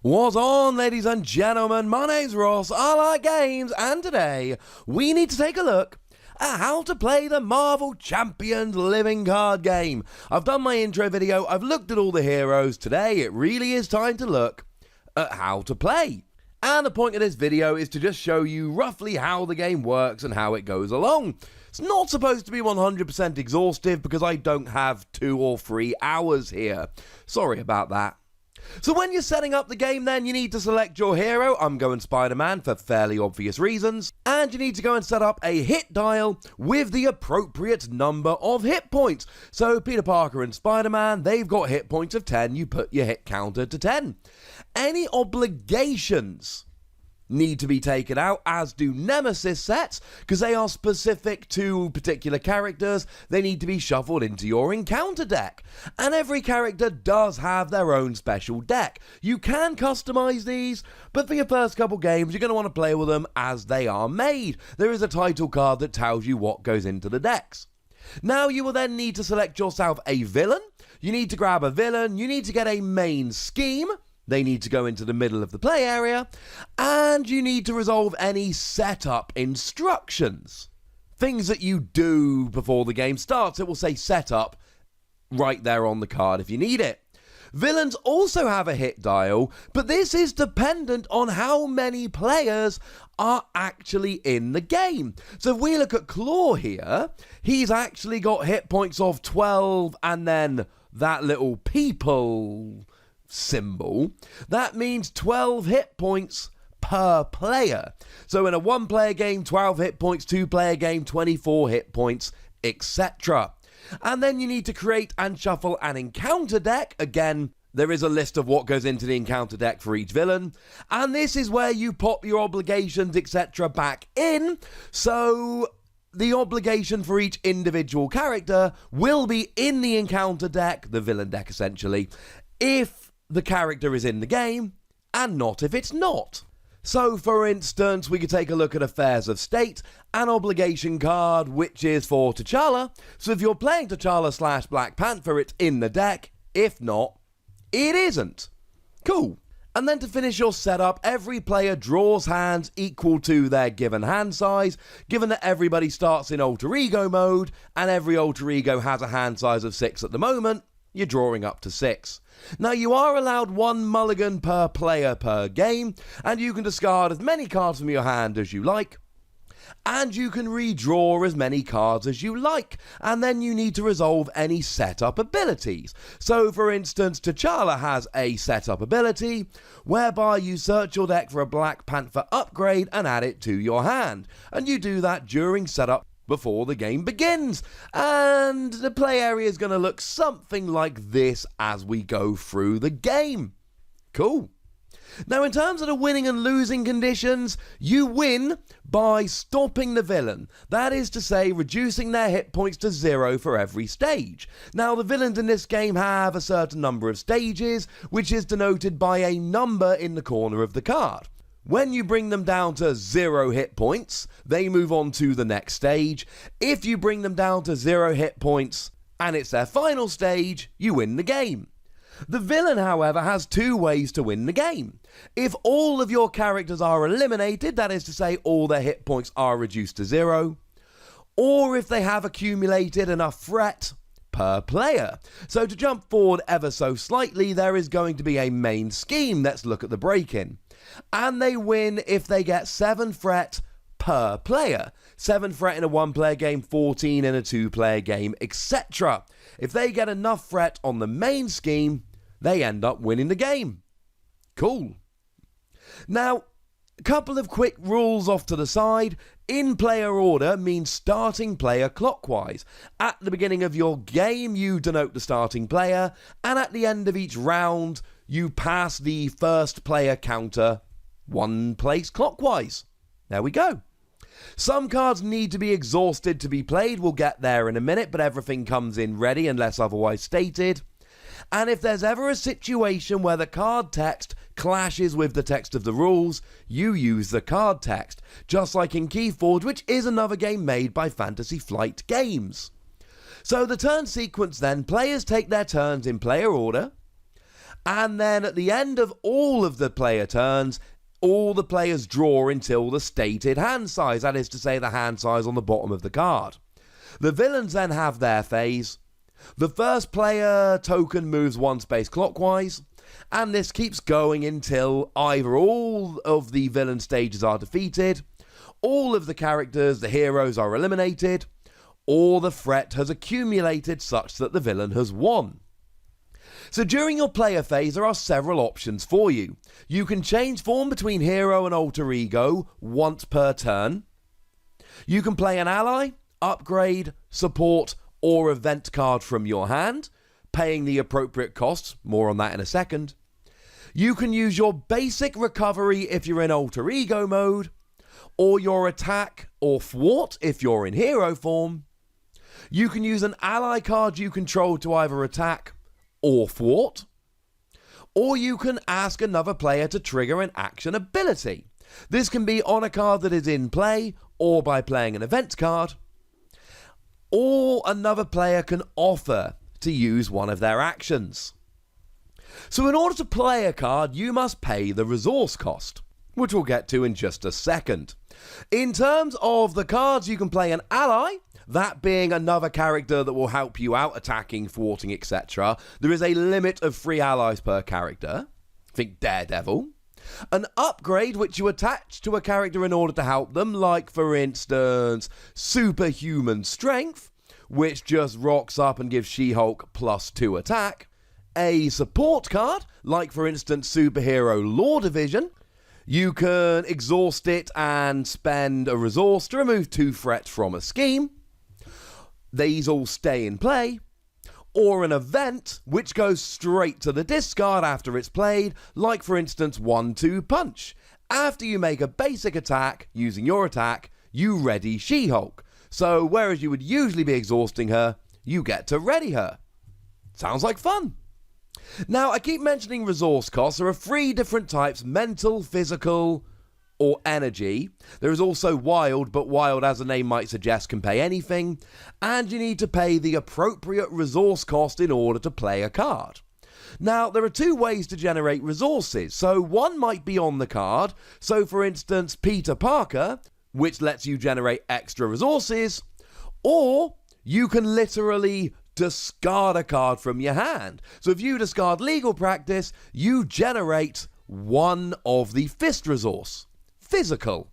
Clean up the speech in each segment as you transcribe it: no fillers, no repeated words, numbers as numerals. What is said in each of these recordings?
What's on, ladies and gentlemen? My name's Ross, I like games, and today we need to take a look at how to play the Marvel Champions living card game. I've done my intro video, I've looked at all the heroes. Today it really is time to look at how to play. And the point of this video is to just show you roughly how the game works and how it goes along. It's not supposed to be 100% exhaustive because I don't have 2 or 3 hours here. Sorry about that. So when you're setting up the game then, you need to select your hero. I'm going Spider-Man for fairly obvious reasons. And you need to go and set up a hit dial with the appropriate number of hit points. So Peter Parker and Spider-Man, they've got hit points of 10. You put your hit counter to 10. Any obligations need to be taken out, as do Nemesis sets, because they are specific to particular characters. They need to be shuffled into your encounter deck. And every character does have their own special deck. You can customize these, but for your first couple games, you're going to want to play with them as they are made. There is a title card that tells you what goes into the decks. Now you will then need to select yourself a villain. You need to grab a villain. You need to get a main scheme. They need to go into the middle of the play area, and you need to resolve any setup instructions. Things that you do before the game starts. It will say setup right there on the card if you need it. Villains also have a hit dial, but this is dependent on how many players are actually in the game. So if we look at Claw here, he's actually got hit points of 12 and then that little people symbol. That means 12 hit points per player. So in a 1-player game, 12 hit points, 2-player game, 24 hit points, etc. And then you need to create and shuffle an encounter deck. Again, there is a list of what goes into the encounter deck for each villain. And this is where you pop your obligations, etc. back in. So the obligation for each individual character will be in the encounter deck, the villain deck essentially, if the character is in the game, and not if it's not. So, for instance, we could take a look at Affairs of State, an obligation card, which is for T'Challa. So if you're playing T'Challa / Black Panther, it's in the deck. If not, it isn't. Cool. And then to finish your setup, every player draws hands equal to their given hand size, given that everybody starts in alter ego mode, and every alter ego has a hand size of 6 at the moment. You're drawing up to 6. Now you are allowed 1 mulligan per player per game, and you can discard as many cards from your hand as you like, and you can redraw as many cards as you like, and then you need to resolve any setup abilities. So for instance, T'Challa has a setup ability, whereby you search your deck for a Black Panther upgrade and add it to your hand, and you do that during setup before the game begins, and the play area is going to look something like this as we go through the game. Cool. Now in terms of the winning and losing conditions, you win by stopping the villain. That is to say, reducing their hit points to 0 for every stage. Now the villains in this game have a certain number of stages, which is denoted by a number in the corner of the card. When you bring them down to 0 hit points, they move on to the next stage. If you bring them down to 0 hit points and it's their final stage, you win the game. The villain, however, has 2 ways to win the game. If all of your characters are eliminated, that is to say all their hit points are reduced to 0, or if they have accumulated enough threat per player. So to jump forward ever so slightly, there is going to be a main scheme. Let's look at the break-in. And they win if they get 7 threat per player. 7 threat in a 1-player game, 14 in a 2-player game, etc. If they get enough threat on the main scheme, they end up winning the game. Cool. Now, a couple of quick rules off to the side. In player order means starting player clockwise. At the beginning of your game, you denote the starting player, and at the end of each round, you pass the first player counter 1 place clockwise. There we go. Some cards need to be exhausted to be played. We'll get there in a minute, but everything comes in ready unless otherwise stated. And if there's ever a situation where the card text clashes with the text of the rules, you use the card text, just like in Keyforge, which is another game made by Fantasy Flight Games. So the turn sequence then, players take their turns in player order, And then at the end of all of the player turns, all the players draw until the stated hand size, that is to say the hand size on the bottom of the card. The villains then have their phase. The first player token moves one space clockwise, and this keeps going until either all of the villain stages are defeated, all of the characters, the heroes, are eliminated, or the threat has accumulated such that the villain has won. So during your player phase, there are several options for you. You can change form between hero and alter ego once per turn. You can play an ally, upgrade, support, or event card from your hand, paying the appropriate costs, more on that in a second. You can use your basic recovery if you're in alter ego mode, or your attack or thwart if you're in hero form. You can use an ally card you control to either attack or thwart, or you can ask another player to trigger an action ability. This can be on a card that is in play, or by playing an event card, or another player can offer to use one of their actions. So in order to play a card, you must pay the resource cost, which we'll get to in just a second. In terms of the cards, you can play an ally, that being another character that will help you out, attacking, thwarting, etc. There is a limit of 3 allies per character. Think Daredevil. An upgrade which you attach to a character in order to help them, like for instance superhuman strength, which just rocks up and gives She-Hulk +2 attack. A support card, like for instance superhero law division. You can exhaust it and spend a resource to remove 2 threats from a scheme. These all stay in play. Or an event which goes straight to the discard after it's played, like for instance 1-2 punch. After you make a basic attack using your attack, you ready She-Hulk. So whereas you would usually be exhausting her, you get to ready her. Sounds like fun. Now, I keep mentioning resource costs. There are 3 different types: mental, physical, or energy. There is also wild, but wild, as the name might suggest, can pay anything, and you need to pay the appropriate resource cost in order to play a card. Now, there are 2 ways to generate resources. So one might be on the card. So for instance, Peter Parker, which lets you generate extra resources, or you can literally discard a card from your hand. So if you discard legal practice, you generate one of the fist resource. Physical,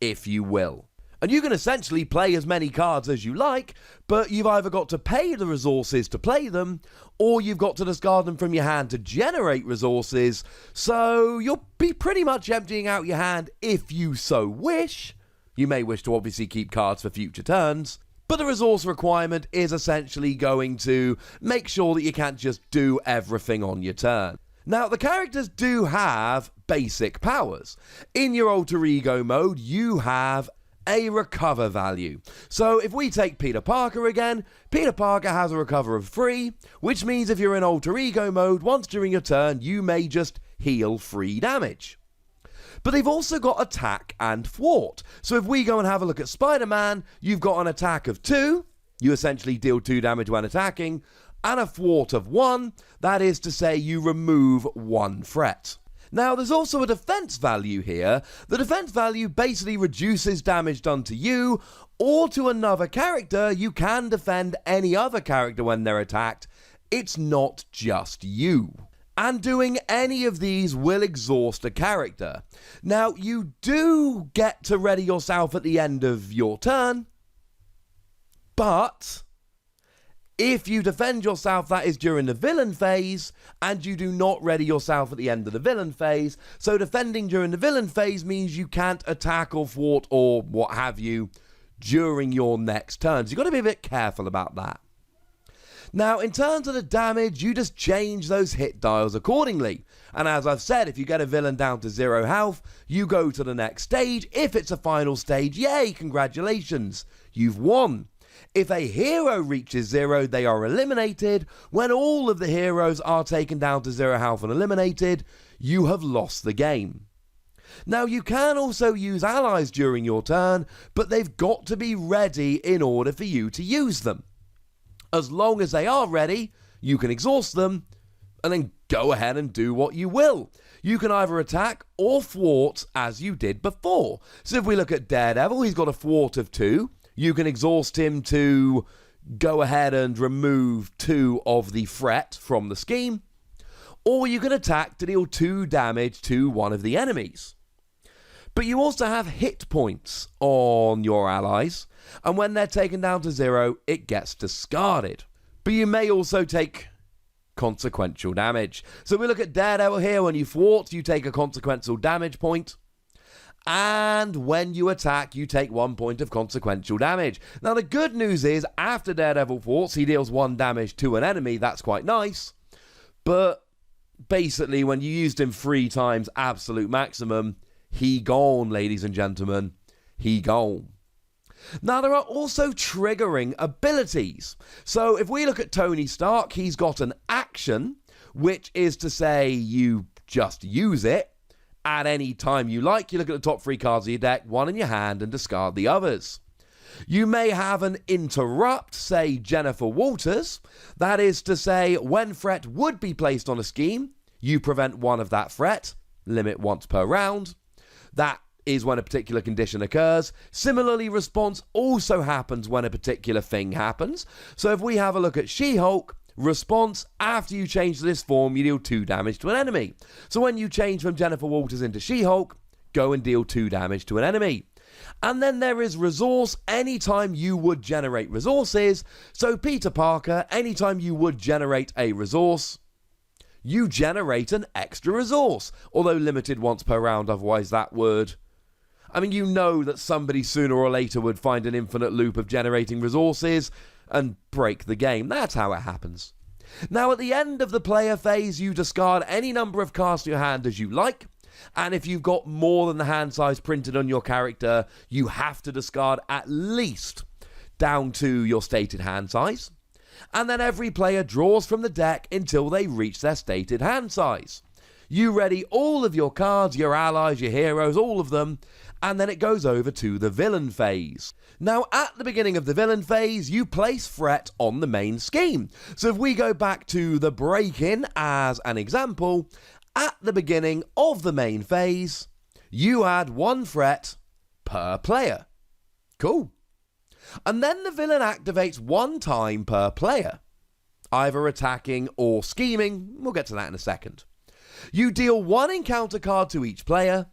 if you will. And you can essentially play as many cards as you like, but you've either got to pay the resources to play them, or you've got to discard them from your hand to generate resources, so you'll be pretty much emptying out your hand if you so wish. You may wish to obviously keep cards for future turns, but the resource requirement is essentially going to make sure that you can't just do everything on your turn. Now, the characters do have basic powers. In your alter ego mode, you have a recover value. So if we take Peter Parker again, Peter Parker has a recover of 3, which means if you're in alter ego mode, once during your turn, you may just heal 3 damage. But they've also got attack and thwart. So if we go and have a look at Spider-Man, you've got an attack of 2, you essentially deal 2 damage when attacking, and a thwart of 1, that is to say you remove 1 threat. Now, there's also a defense value here. The defense value basically reduces damage done to you or to another character. You can defend any other character when they're attacked. It's not just you. And doing any of these will exhaust a character. Now, you do get to ready yourself at the end of your turn, but if you defend yourself, that is during the villain phase, and you do not ready yourself at the end of the villain phase. So defending during the villain phase means you can't attack or thwart or what have you during your next turn. So you've got to be a bit careful about that. Now, in terms of the damage, you just change those hit dials accordingly. And as I've said, if you get a villain down to 0 health, you go to the next stage. If it's a final stage, yay, congratulations, you've won. If a hero reaches 0, they are eliminated. When all of the heroes are taken down to 0 health and eliminated, you have lost the game. Now, you can also use allies during your turn, but they've got to be ready in order for you to use them. As long as they are ready, you can exhaust them and then go ahead and do what you will. You can either attack or thwart as you did before. So if we look at Daredevil, he's got a thwart of 2. You can exhaust him to go ahead and remove 2 of the threat from the scheme. Or you can attack to deal 2 damage to one of the enemies. But you also have hit points on your allies, and when they're taken down to 0, it gets discarded. But you may also take consequential damage. So we look at Daredevil here. When you thwart, you take a consequential damage point. And when you attack, you take 1 point of consequential damage. Now, the good news is, after Daredevil thwarts, he deals 1 damage to an enemy. That's quite nice. But basically, when you used him 3 times absolute maximum, he gone, ladies and gentlemen. He gone. Now, there are also triggering abilities. So, if we look at Tony Stark, he's got an action, which is to say you just use it at any time you like. You look at the top 3 cards of your deck, 1 in your hand, and discard the others. You may have an interrupt, say Jennifer Walters. That is to say, when threat would be placed on a scheme, you prevent 1 of that threat, limit once per round. That is when a particular condition occurs. Similarly, response also happens when a particular thing happens. So if we have a look at She-Hulk, response, after you change to this form, you deal 2 damage to an enemy. So when you change from Jennifer Walters into She-Hulk, go and deal 2 damage to an enemy. And then there is resource, anytime you would generate resources. So Peter Parker, anytime you would generate a resource, you generate an extra resource. Although limited once per round, otherwise that would... I mean, you know that somebody sooner or later would find an infinite loop of generating resources and break the game. That's how it happens. Now, at the end of the player phase, you discard any number of cards to your hand as you like. And if you've got more than the hand size printed on your character, you have to discard at least down to your stated hand size. And then every player draws from the deck until they reach their stated hand size. You ready all of your cards, your allies, your heroes, all of them, and then it goes over to the villain phase. Now, at the beginning of the villain phase, you place threat on the main scheme. So if we go back to the break-in as an example, at the beginning of the main phase, you add 1 threat per player. Cool. And then the villain activates 1 time per player, either attacking or scheming. We'll get to that in a second. You deal 1 encounter card to each player.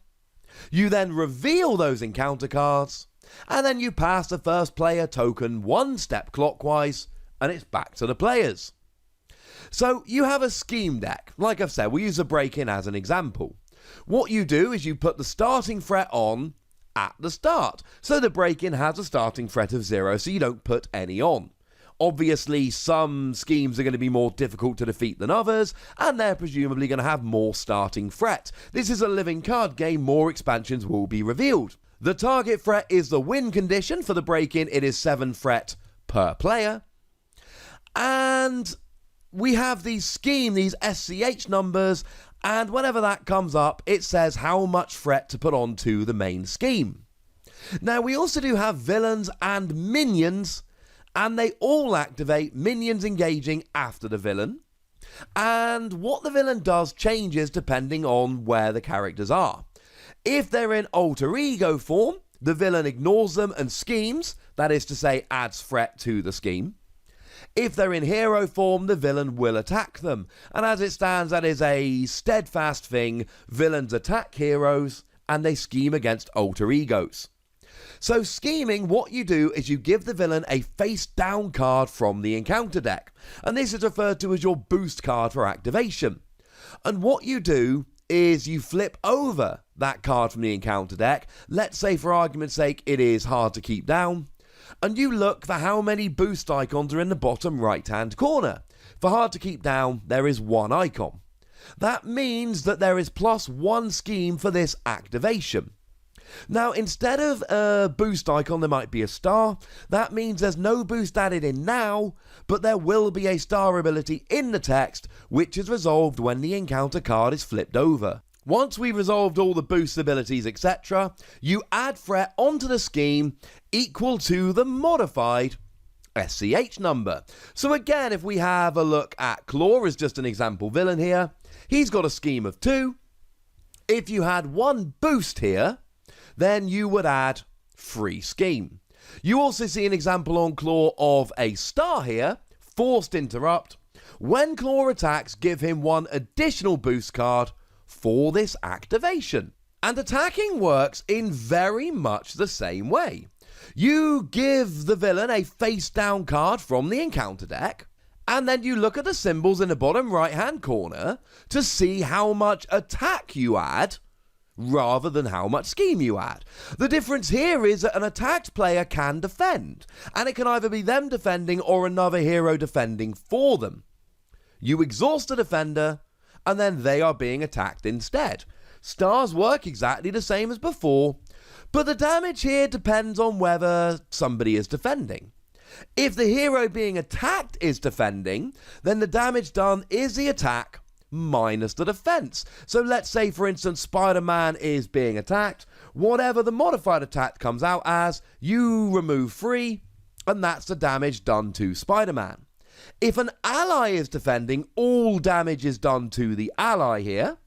You then reveal those encounter cards, and then you pass the first player token 1 step clockwise, and it's back to the players. So you have a scheme deck. Like I've said, we use a break-in as an example. What you do is you put the starting threat on at the start. So the break-in has a starting threat of 0, so you don't put any on. Obviously, some schemes are going to be more difficult to defeat than others, and they're presumably going to have more starting threat. This is a living card game, more expansions will be revealed. The target threat is the win condition. For the break-in, it is 7 threat per player. And we have these SCH numbers, and whenever that comes up, it says how much threat to put onto the main scheme. Now, we also do have villains and minions, and they all activate, minions engaging after the villain. And what the villain does changes depending on where the characters are. If they're in alter ego form, the villain ignores them and schemes, that is to say, adds threat to the scheme. If they're in hero form, the villain will attack them. And as it stands, that is a steadfast thing. Villains attack heroes, and they scheme against alter egos. So scheming, what you do is you give the villain a face-down card from the encounter deck. And this is referred to as your boost card for activation. And what you do is you flip over that card from the encounter deck. Let's say, for argument's sake, it is hard to keep down. And you look for how many boost icons are in the bottom right-hand corner. For hard to keep down, there is 1 icon. That means that there is +1 scheme for this activation. Now, instead of a boost icon, there might be a star. That means there's no boost added in now, but there will be a star ability in the text, which is resolved when the encounter card is flipped over. Once we've resolved all the boost abilities, etc., you add threat onto the scheme equal to the modified SCH number. So again, if we have a look at Claw as just an example villain here, He's got a scheme of 2. If you had 1 boost here, then you would add 3 scheme. You also see an example on Claw of a star here, forced interrupt. When Claw attacks, give him 1 additional boost card for this activation. And attacking works in very much the same way. You give the villain a face down card from the encounter deck, and then you look at the symbols in the bottom right hand corner to see how much attack you add rather than how much scheme you add. The difference here is that an attacked player can defend, and it can either be them defending or another hero defending for them. You exhaust the defender, and then they are being attacked instead. Stars work exactly the same as before, but the damage here depends on whether somebody is defending. If the hero being attacked is defending, then the damage done is the attack minus the defense. So let's say, for instance, Spider-Man is being attacked. Whatever the modified attack comes out as, you remove 3, and that's the damage done to Spider-Man. If an ally is defending, all damage is done to the ally here.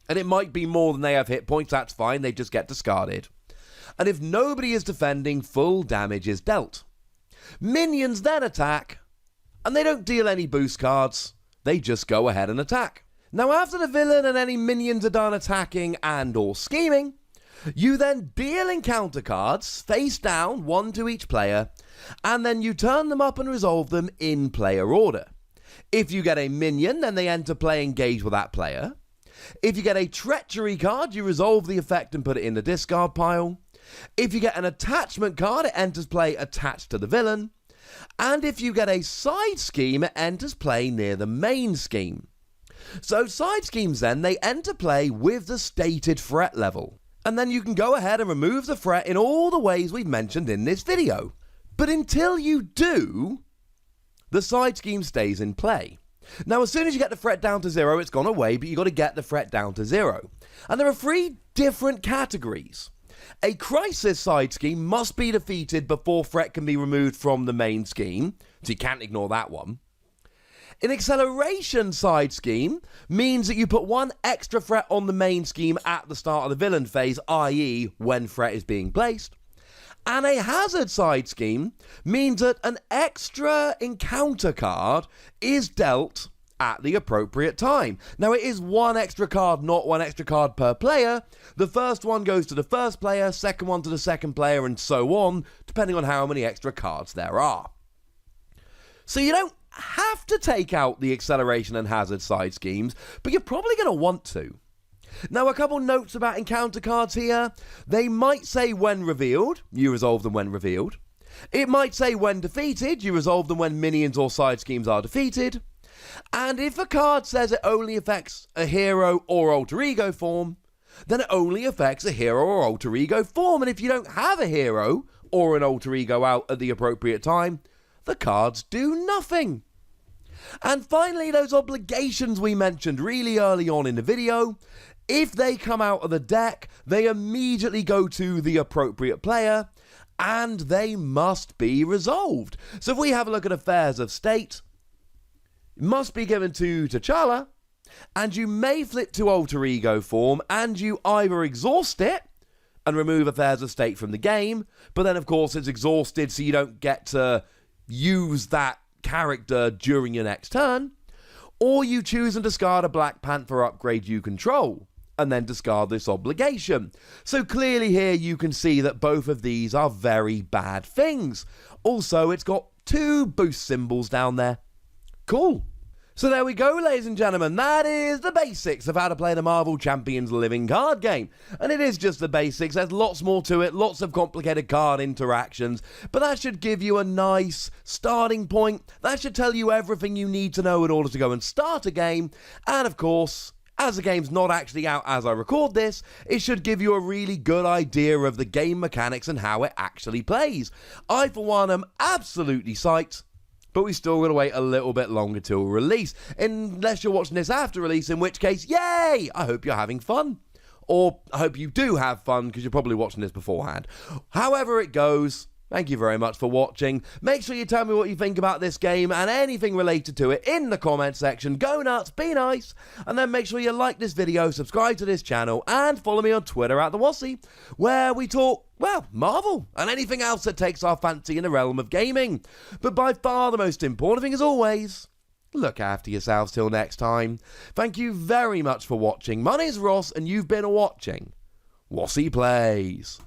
And it might be more than they have hit points, that's fine, they just get discarded. And if nobody is defending, full damage is dealt. Minions then attack, and they don't deal any boost cards, they just go ahead and attack. Now after the villain and any minions are done attacking and or scheming, you then deal encounter cards, face down, 1 to each player, and then you turn them up and resolve them in player order. If you get a minion, then they enter play engage with that player. If you get a treachery card, you resolve the effect and put it in the discard pile. If you get an attachment card, it enters play attached to the villain. And if you get a side scheme, it enters play near the main scheme. So side schemes then, they enter play with the stated threat level. And then you can go ahead and remove the threat in all the ways we've mentioned in this video. But until you do, the side scheme stays in play. Now, as soon as you get the threat down to 0, it's gone away, but you've got to get the threat down to 0. And there are 3 different categories. A crisis side scheme must be defeated before threat can be removed from the main scheme, so you can't ignore that one. An acceleration side scheme means that you put 1 extra threat on the main scheme at the start of the villain phase, i.e. when threat is being placed. And a hazard side scheme means that an extra encounter card is dealt at the appropriate time. Now, it is 1 extra card, not 1 extra card per player. The first one goes to the first player, second one to the second player, and so on, depending on how many extra cards there are. So you don't have to take out the acceleration and hazard side schemes, but you're probably going to want to. Now, a couple notes about encounter cards here. They might say when revealed, you resolve them when revealed. It might say when defeated, you resolve them when minions or side schemes are defeated. And if a card says it only affects a hero or alter ego form, then it only affects a hero or alter ego form. And if you don't have a hero or an alter ego out at the appropriate time, the cards do nothing. And finally, those obligations we mentioned really early on in the video, if they come out of the deck, they immediately go to the appropriate player, and they must be resolved. So if we have a look at Affairs of State, it must be given to T'Challa, and you may flip to alter ego form, and you either exhaust it and remove Affairs of State from the game, but then of course it's exhausted so you don't get to use that character during your next turn, or you choose and discard a Black Panther upgrade you control, and then discard this obligation. So clearly here you can see that both of these are very bad things. Also, it's got 2 boost symbols down there. Cool. So there we go, ladies and gentlemen. That is the basics of how to play the Marvel Champions living card game. And it is just the basics. There's lots more to it, lots of complicated card interactions. But that should give you a nice starting point. That should tell you everything you need to know in order to go and start a game. And of course, as the game's not actually out as I record this, it should give you a really good idea of the game mechanics and how it actually plays. I, for one, am absolutely psyched. But we still got to wait a little bit longer till release, unless you're watching this after release, in which case, yay! I hope you're having fun. Or I hope you do have fun, because you're probably watching this beforehand. However it goes, Thank you very much for watching. Make sure you tell me what you think about this game and anything related to it in the comment section. Go nuts, be nice, and then make sure you like this video, subscribe to this channel, and follow me on Twitter at the Wossy, where we talk, well, Marvel and anything else that takes our fancy in the realm of gaming. But by far the most important thing, as always, look after yourselves till next time. Thank you very much for watching. My name's Ross, and you've been watching Wossy Plays.